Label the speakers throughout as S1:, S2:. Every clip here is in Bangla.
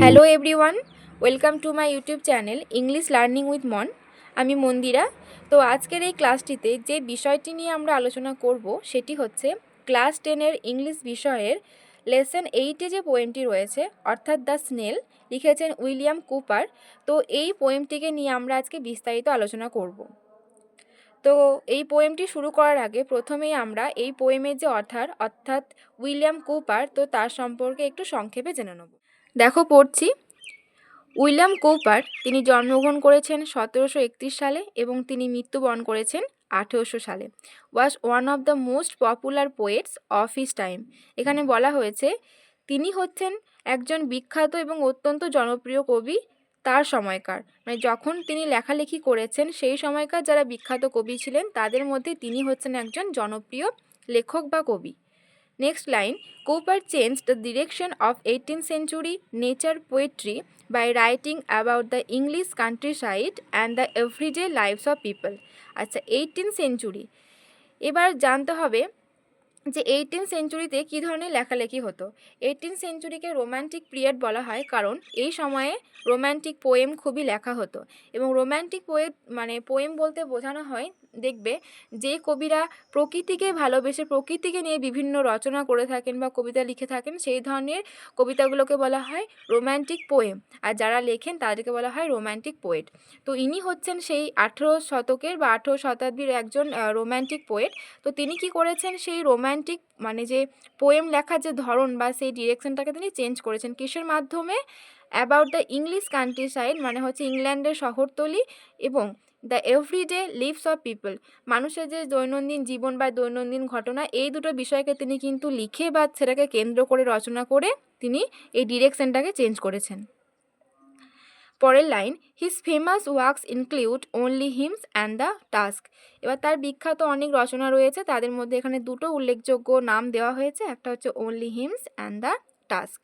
S1: Hello everyone, welcome to my YouTube channel English learning with মন। আমি মন্দিরা। তো আজকের এই ক্লাসটিতে যে বিষয়টি নিয়ে আমরা আলোচনা করব সেটি হচ্ছে ক্লাস 10-এর ইংলিশ বিষয়ের লেসন 8-এ যে পোয়েমটি রয়েছে অর্থাৎ দ্য স্নেল, লিখেছেন উইলিয়াম কুপার। তো এই পোয়েমটিকে নিয়ে আমরা আজকে বিস্তারিত আলোচনা করব। তো এই পোয়েমটি শুরু করার আগে প্রথমেই আমরা এই পোয়েমের যে অথার অর্থাৎ উইলিয়াম কুপার, তো তার সম্পর্কে একটু সংক্ষেপে জেনে নেব। দেখো পড়ছি। উইলিয়াম কৌপার তিনি জন্মগ্রহণ করেছেন 1731 সালে এবং তিনি মৃত্যুবরণ করেছেন 1800 সালে। Was one of the most popular poets of his time. এখানে বলা হয়েছে তিনি হচ্ছেন একজন বিখ্যাত এবং অত্যন্ত জনপ্রিয় কবি তার সময়কার, মানে যখন তিনি লেখালেখি করেছেন সেই সময়কার যারা বিখ্যাত কবি ছিলেন তাদের মধ্যে তিনি হচ্ছেন একজন জনপ্রিয় লেখক বা কবি। Next line, Cooper changed the direction of 18th century nature poetry by writing about the English countryside and the everyday lives of people. আচ্ছা, 18th century, এবার জানতে হবে যে 18th সেঞ্চুরিতে কী ধরনের লেখালেখি হতো। 18th সেঞ্চুরিকে রোম্যান্টিক পিরিয়ড বলা হয় কারণ এই সময়ে রোম্যান্টিক পোয়েম খুবই লেখা হতো। এবং রোম্যান্টিক পোয়েম বলতে বোঝানো হয়, দেখবে যে কবিরা প্রকৃতিকে ভালোবেসে প্রকৃতিকে নিয়ে বিভিন্ন রচনা করে থাকেন বা কবিতা লিখে থাকেন, সেই ধরনের কবিতাগুলোকে বলা হয় রোম্যান্টিক পোয়েম। আর যারা লেখেন তাদেরকে বলা হয় রোম্যান্টিক পোয়েট। তো ইনি হচ্ছেন সেই 18 শতকের বা 18 শতাব্দীর একজন রোম্যান্টিক পোয়েট। তো তিনি কি করেছেন, সেই রোম্যান্টিক যে পোয়েম লেখার যে ধরন বা সেই ডিরেকশনটাকে তিনি চেঞ্জ করেছেন কিসের মাধ্যমে? About the English country side, মানে হচ্ছে ইংল্যান্ডের শহরতলি, এবং the everyday lives of people, মানুষের যে দৈনন্দিন জীবন বা দৈনন্দিন ঘটনা, এই দুটো বিষয়কে তিনি কিন্তু লিখে বা সেটাকে কেন্দ্র করে রচনা করে তিনি এই ডিরেকশনটাকে চেঞ্জ করেছেন। পরের line, his famous works include only hymns and the task. এবার তার বিখ্যাত অনেক রচনা রয়েছে, তাদের মধ্যে এখানে দুটো উল্লেখযোগ্য নাম দেওয়া হয়েছে, একটা হচ্ছে only hymns and the task.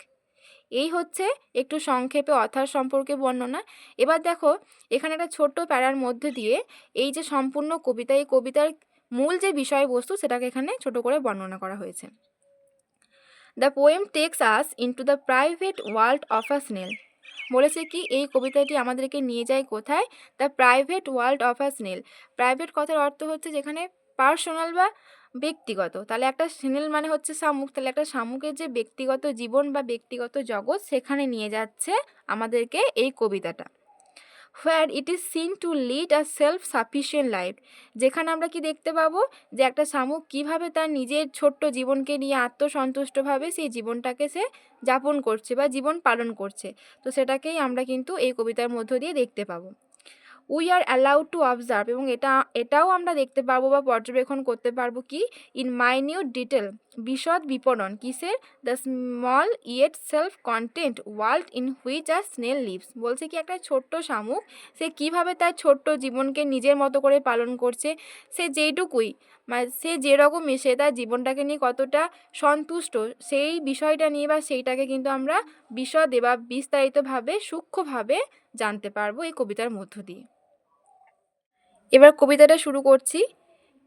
S1: এই হচ্ছে একটু সংক্ষেপে অথার সম্পর্কে বর্ণনা। এবার দেখো এখানে একটা ছোট্ট প্যারার মধ্যে দিয়ে এই যে সম্পূর্ণ কবিতা, এই কবিতার মূল যে বিষয়বস্তু সেটাকে এখানে ছোট করে বর্ণনা করা হয়েছে। The poem takes us into the private world of a snail. বলেছে কি, এই কবিতাটি আমাদেরকে নিয়ে যায় কোথায়? The private world of a snail. Private কথার অর্থ হচ্ছে যেখানে পার্সোনাল বা ব্যক্তিগত। তাহলে একটা স্নেল মানে হচ্ছে শামুক, তাহলে একটা শামুকের যে ব্যক্তিগত জীবন বা ব্যক্তিগত জগৎ সেখানে নিয়ে যাচ্ছে আমাদেরকে এই কবিতাটা। Where it is seen to lead a self sufficient life. যেখানে আমরা কি দেখতে পাবো যে একটা শামুক কীভাবে তার নিজের ছোট্ট জীবনকে নিয়ে আত্মসন্তুষ্টভাবে সেই জীবনটাকে সে যাপন করছে বা জীবন পালন করছে। তো সেটাকেই আমরা কিন্তু এই কবিতার মধ্য দিয়ে দেখতে পাবো। We are allowed to observe, এবং এটাও আমরা দেখতে পারবো বা পর্যবেক্ষণ করতে পারবো কি, ইন মাইনিউট ডিটেল, বিশদ বিপণন কিসের? The small yet self content world in which a snail lives. বলছে কি, একটা ছোট্ট শামুক সে কিভাবে তার ছোট্ট জীবনকে নিজের মতো করে পালন করছে, সে যেইটুকুই সে যেরকমই সে তার জীবনটাকে নিয়ে কতটা সন্তুষ্ট, সেই বিষয়টা নিয়ে বা সেইটাকে কিন্তু আমরা বিশদে বা বিস্তারিতভাবে সূক্ষ্মভাবে জানতে পারবো এই কবিতার মধ্য দিয়ে। এবার কবিতাটা শুরু করছি।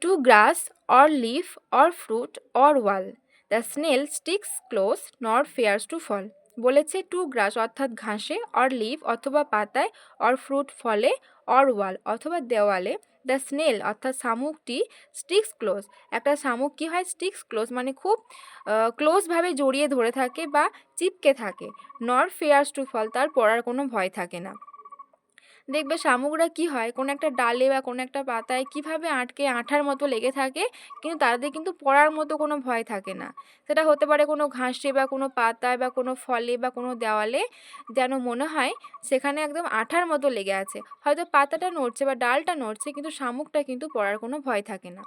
S1: Two glass or leaf or fruit or wall, the snail sticks close নর ফেয়ার্স টু ফল। বলেছে টু গ্রাস অর্থাৎ ঘাসে, অর লিফ অথবা পাতায়, অর ফ্রুট ফলে, অর ওয়াল অথবা দেওয়ালে, দ্য স্নেল অর্থাৎ শামুকটি, স্টিক্স ক্লোজ, একটা শামুক কী হয়? স্টিক্স ক্লোজ মানে খুব ক্লোজভাবে জড়িয়ে ধরে থাকে বা চিপকে থাকে, নর ফেয়ার্স টু ফল, তার পড়ার কোনো ভয় থাকে না। দেখবে শামুকরা কি হয়, কোনো একটা ডালে বা কোনো একটা পাতায় কিভাবে আটকে আঠার মতো লেগে থাকে, কিন্তু তাদের কিন্তু পড়ার মতো কোনো ভয় থাকে না। সেটা হতে পারে কোনো ঘাসে বা কোনো পাতায় বা কোনো ফলে বা কোনো দেওয়ালে, যেন মনে হয় সেখানে একদম আঠার মতো লেগে আছে। হয়তো পাতাটা নড়ছে বা ডালটা নড়ছে, কিন্তু শামুকটা কিন্তু পড়ার কোনো ভয় থাকে না।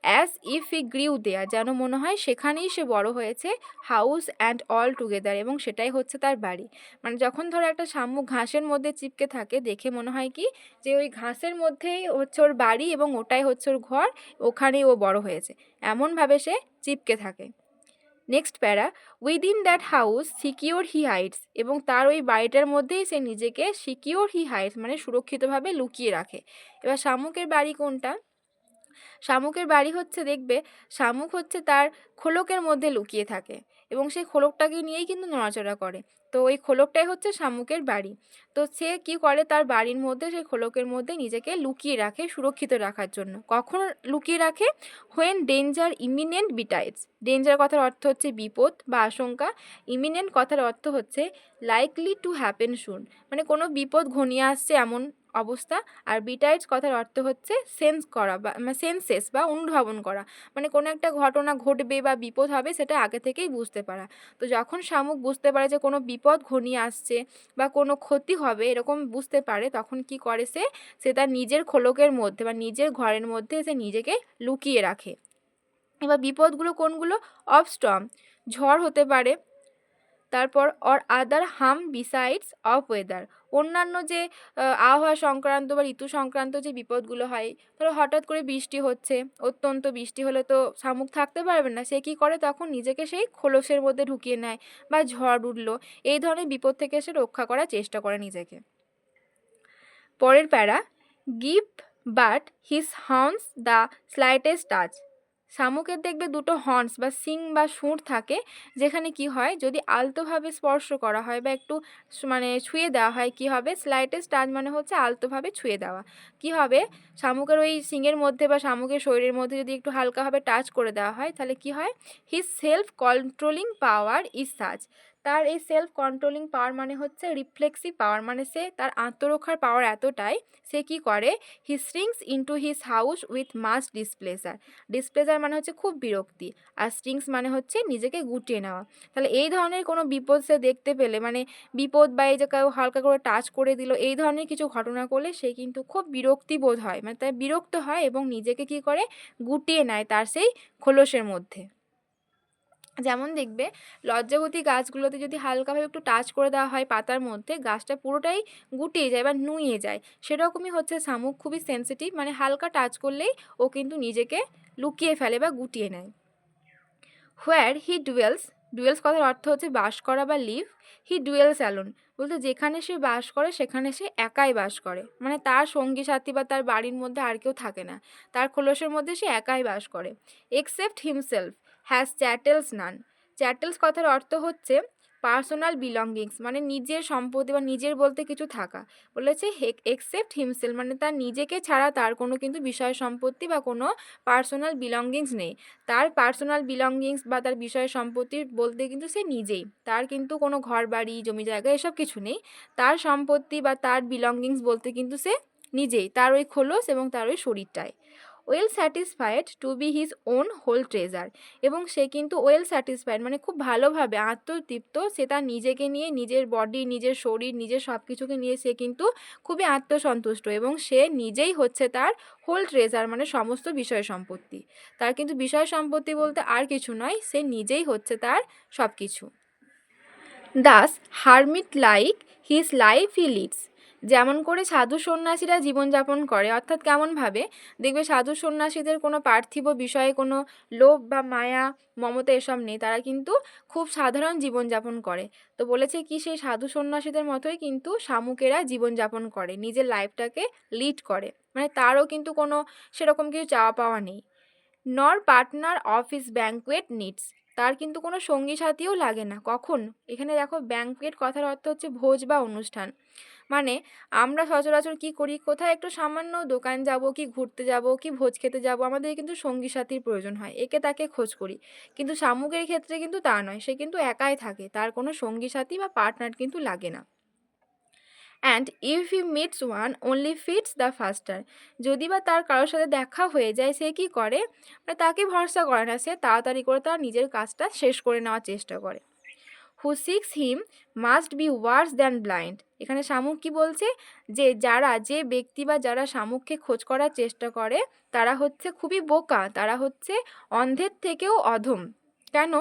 S1: অ্যাজ ইফ ই গ্রিউ দেয়ার, যেন মনে হয় সেখানেই সে বড় হয়েছে, হাউস অ্যান্ড অল টুগেদার, এবং সেটাই হচ্ছে তার বাড়ি। মানে যখন ধরো একটা শামুক ঘাসের মধ্যে চিপকে থাকে, দেখে মনে হয় কি যে ওই ঘাসের মধ্যেই হচ্ছে ওর বাড়ি এবং ওটাই হচ্ছে ওর ঘর, ওখানেই ও বড় হয়েছে, এমনভাবে সে চিপকে থাকে। নেক্সট প্যারা, within that house secure he hides, এবং তার ওই বাড়িটার মধ্যেই সে নিজেকে সিকিওর হি হাইডস মানে সুরক্ষিতভাবে লুকিয়ে রাখে। এবার শামুকের বাড়ি কোনটা? শামুকের বাড়ি হচ্ছে, দেখবে শামুক হচ্ছে তার খোলকের মধ্যে লুকিয়ে থাকে, এবং সেই খোলকটাকে নিয়েই কিন্তু নড়াচড়া করে। তো ওই খোলকটাই হচ্ছে শামুকের বাড়ি। তো সে কি করে, তার বাড়ির মধ্যে সেই খোলকের মধ্যে নিজেকে লুকিয়ে রাখে সুরক্ষিত রাখার জন্য। কখন লুকিয়ে রাখে? When danger imminent betides. Danger কথার অর্থ হচ্ছে বিপদ বা আশঙ্কা, ইমিনেন্ট কথার অর্থ হচ্ছে লাইকলি টু হ্যাপেন সুন, মানে কোনো বিপদ ঘনিয়ে আসছে এমন অবস্থা। আর বিটাইডস কথার অর্থ হচ্ছে সেন্স করা বা সেন্সেস বা অনুধাবন করা, মানে কোনো একটা ঘটনা ঘটবে বা বিপদ হবে সেটা আগে থেকেই বুঝতে পারা। তো যখন শামুক বুঝতে পারে যে কোনো বিপদ ঘনিয়ে আসছে বা কোনো ক্ষতি হবে এরকম বুঝতে পারে, তখন কি করে সে তার নিজের খোলকের মধ্যে বা নিজের ঘরের মধ্যে সে নিজেকে লুকিয়ে রাখে। এবার বিপদগুলো কোনগুলো? অফ স্টর্ম, ঝড় হতে পারে, তারপর or other harm besides of weather, অন্যান্য যে আবহাওয়া সংক্রান্ত বা ঋতু সংক্রান্ত যে বিপদগুলো হয়, ধরো হঠাৎ করে বৃষ্টি হচ্ছে, অত্যন্ত বৃষ্টি হলে তো শামুক থাকতে পারবে না, সে কী করে তখন নিজেকে সেই খোলসের মধ্যে ঢুকিয়ে নেয়, বা ঝড় উঠলো, এই ধরনের বিপদ থেকে সে রক্ষা করার চেষ্টা করে নিজেকে। পরের para, give but his horns the slightest touch. শামুকের দেখবে দুটো হর্নস বা শিং বা সুর থাকে, যেখানে কি হয় যদি আলতোভাবে স্পর্শ করা হয় বা একটু মানে ছুঁয়ে দেওয়া হয়, কি হবে? স্লাইটেস্ট টাচ মানে হচ্ছে আলতোভাবে ছুঁয়ে দেওয়া। কি হবে? শামুকের ওই শিংয়ের মধ্যে বা শামুকের শরীরের মধ্যে যদি একটু হালকাভাবে টাচ করে দেওয়া হয়, তাহলে কি হয়? His self controlling power is such. তার এই সেলফ কন্ট্রোলিং পাওয়ার মানে হচ্ছে রিফ্লেক্সিভ পাওয়ার, মানে সে তার আত্মরক্ষার পাওয়ার এতটাই, সে কি করে? He shrinks into his house with much displeasure. Displeasure মানে হচ্ছে খুব বিরক্তি, আর স্ট্রিংস মানে হচ্ছে নিজেকে গুটিয়ে নেওয়া। তাহলে এই ধরনের কোনো বিপদ সে দেখতে পেলে, মানে বিপদ বা এই যে কেউ হালকা করে টাচ করে দিল, এই ধরনের কিছু ঘটনা করলে সে কিন্তু খুব বিরক্তি বোধ হয়, মানে তাই বিরক্ত হয় এবং নিজেকে কি করে? গুটিয়ে নেয় তার সেই খোলসের মধ্যে। যেমন দেখবে লজ্জাবতী গাছগুলোতে যদি হালকাভাবে একটু টাচ করে দেওয়া হয় পাতার মধ্যে, গাছটা পুরোটাই গুটিয়ে যায় বা নুয়ে যায়। সেরকমই হচ্ছে শামুক খুবই সেনসিটিভ, মানে হালকা টাচ করলেই ও কিন্তু নিজেকে লুকিয়ে ফেলে বা গুটিয়ে নেয়। হোয়ার হি ডুয়েলস, ডুয়েলস কথার অর্থ হচ্ছে বাস করা বা লিভ। হি ডুয়েলস অ্যালোন বলতে যেখানে সে বাস করে সেখানে সে একাই বাস করে, মানে তার সঙ্গী সাথী বা তার বাড়ির মধ্যে আর কেউ থাকে না, তার খোলসের মধ্যে সে একাই বাস করে। Except himself has chattels none. Chattels কথার অর্থ হচ্ছে পার্সোনাল বিলঙ্গিংস, মানে নিজের সম্পত্তি বা নিজের বলতে কিছু থাকা। বলেছে এক্সেপ্ট হিমসেলফ মানে তার নিজেকে ছাড়া তার কোনো কিন্তু বিষয় সম্পত্তি বা কোনো পার্সোনাল বিলঙ্গিংস নেই। তার পার্সোনাল বিলঙ্গিংস বা তার বিষয় সম্পত্তি বলতে কিন্তু সে নিজেই, তার কিন্তু কোনো ঘর বাড়ি জমি জায়গা এসব কিছু নেই। তার সম্পত্তি বা তার বিলঙ্গিংস বলতে কিন্তু সে নিজেই, তার ওই খোলস এবং তার ওই শরীরটাই। Well satisfied to be his own whole treasure, এবং সে কিন্তু ওয়েল স্যাটিসফাইড মানে খুব ভালোভাবে আত্মতৃপ্ত, সে তার নিজেকে নিয়ে, নিজের বডি, নিজের শরীর, নিজের সব কিছুকে নিয়ে সে কিন্তু খুবই আত্মসন্তুষ্ট, এবং সে নিজেই হচ্ছে তার হোল ট্রেজার মানে সমস্ত বিষয় সম্পত্তি। তার কিন্তু বিষয় সম্পত্তি বলতে আর কিছু নয়, সে নিজেই হচ্ছে তার সব কিছু। Das hermit like his life he leads. যেমন করে সাধু সন্ন্যাসীরা জীবনযাপন করে, অর্থাৎ কেমনভাবে? দেখবে সাধু সন্ন্যাসীদের কোনো পার্থিব বিষয়ে কোনো লোভ বা মায়া মমতা এসব নেই, তারা কিন্তু খুব সাধারণ জীবনযাপন করে। তো বলেছে কি সেই সাধু সন্ন্যাসীদের মতোই কিন্তু শামুকেরা জীবনযাপন করে, নিজের লাইফটাকে লিড করে, মানে তারও কিন্তু কোনো সেরকম কিছু চাওয়া পাওয়া নেই। নর partner of his banquet needs, তার কিন্তু কোনো সঙ্গী সাথীও লাগে না। কখন? এখানে দেখো ব্যাঙ্কুয়েট কথার অর্থ হচ্ছে ভোজ বা অনুষ্ঠান, মানে আমরা সচরাচর কি করি, কোথায় একটু সামান্য দোকান যাব কি ঘুরতে যাব কি ভোজ খেতে যাব, আমাদের কিন্তু সঙ্গী সাথীর প্রয়োজন হয়, একে তাকে খোঁজ করি। কিন্তু শামুকের ক্ষেত্রে কিন্তু তা নয়, সে কিন্তু একাই থাকে, তার কোনো সঙ্গী সাথী বা পার্টনার কিন্তু লাগে না। And if he meets one only fits the faster, যদি বা তার কারোর সাথে দেখা হয়ে যায় সে কি করে, মানে তাকে ভরসা করে না, সে তাড়াতাড়ি করে তার নিজের কাজটা শেষ করে নেওয়ার চেষ্টা করে। Who seeks him must be worse than blind, এখানে শামুক কি বলছে? যে ব্যক্তি বা যারা শামুককে খোঁজ করার চেষ্টা করে তারা হচ্ছে খুবই বোকা, তারা হচ্ছে অন্ধের থেকেও অধম। কেন?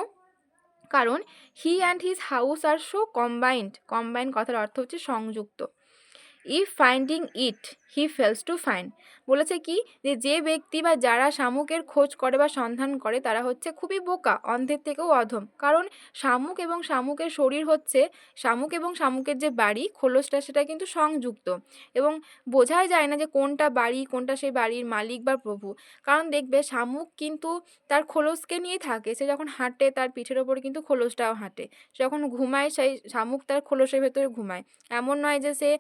S1: কারণ he and his house are so combined, combined কথার অর্থ হচ্ছে সংযুক্ত। If finding it he fails to find. বলেছে কি যে ব্যক্তি বা যারা শামুকের খোঁজ করে বা সন্ধান করে তারা হচ্ছে খুবই বোকা, অন্ধের থেকেও অধম। কারণ শামুক এবং শামুকের শরীর হচ্ছে, শামুক এবং শামুকের যে বাড়ি খোলসটা সেটা কিন্তু সংযুক্ত, এবং বোঝাই যায় না যে কোনটা বাড়ি, কোনটা সেই বাড়ির মালিক বা প্রভু। কারণ দেখবে শামুক কিন্তু তার খোলসকে নিয়েই থাকে, সে যখন হাঁটে তার পিঠের ওপরে কিন্তু খোলসটাও হাঁটে, সে যখন ঘুমায় সেই শামুক তার খোলসের ভেতরে ঘুমায়। এমন নয় যে সে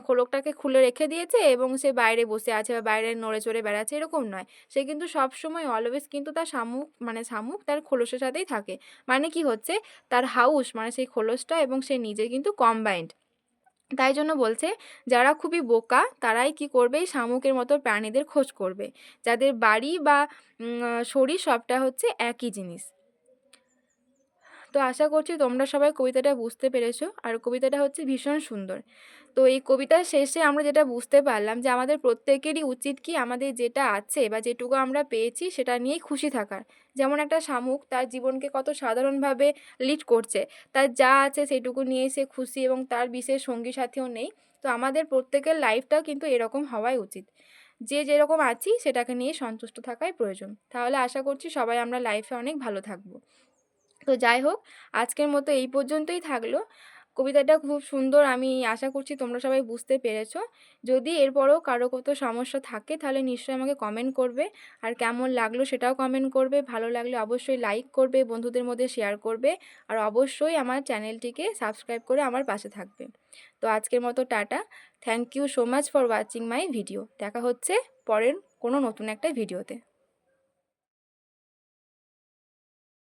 S1: খোলকটাকে খুলে রেখে দিয়েছে এবং সে বাইরে বসে আছে বা বাইরে নড়ে চড়ে বেড়াচ্ছে, এরকম নয়। সে কিন্তু সবসময় অলওয়েজ কিন্তু তার শামুক তার খোলসের সাথেই থাকে। মানে কি হচ্ছে, তার হাউস মানে সেই খোলসটা এবং সে নিজে কিন্তু কম্বাইন্ড। তাই জন্য বলছে যারা খুবই বোকা তারাই কি করবে, এই শামুকের মতো প্রাণীদের খোঁজ করবে, যাদের বাড়ি বা শরীর সবটা হচ্ছে একই জিনিস। তো আশা করছি তোমরা সবাই কবিতাটা বুঝতে পেরেছো, আর কবিতাটা হচ্ছে ভীষণ সুন্দর। তো এই কবিতার শেষে আমরা যেটা বুঝতে পারলাম যে আমাদের প্রত্যেকেরই উচিত কি আমাদের যেটা আছে বা যেটুকু আমরা পেয়েছি সেটা নিয়েই খুশি থাকার। যেমন একটা শামুক তার জীবনকে কত সাধারণভাবে লিড করছে, তার যা আছে সেটুকু নিয়ে সে খুশি এবং তার বিশেষ সঙ্গী সাথীও নেই। তো আমাদের প্রত্যেকের লাইফটাও কিন্তু এরকম হওয়াই উচিত, যে যেরকম আছি সেটাকে নিয়ে সন্তুষ্ট থাকাই প্রয়োজন। তাহলে আশা করছি সবাই আমরা লাইফে অনেক ভালো থাকবো। তো যাই হোক, আজকের মতো এই পর্যন্তই থাকলো। কবিতাটা খুব সুন্দর, আমি আশা করছি তোমরা সবাই বুঝতে পেরেছো। যদি এরপরেও কারো কত সমস্যা থাকে তাহলে নিশ্চয়ই আমাকে কমেন্ট করবে, আর কেমন লাগলো সেটাও কমেন্ট করবে। ভালো লাগলে অবশ্যই লাইক করবে, বন্ধুদের মধ্যে শেয়ার করবে, আর অবশ্যই আমার চ্যানেলটিকে সাবস্ক্রাইব করে আমার পাশে থাকবে। তো আজকের মতো tata. Thank you so much for watching my video. দেখা হচ্ছে পরের কোনো নতুন একটা ভিডিওতে।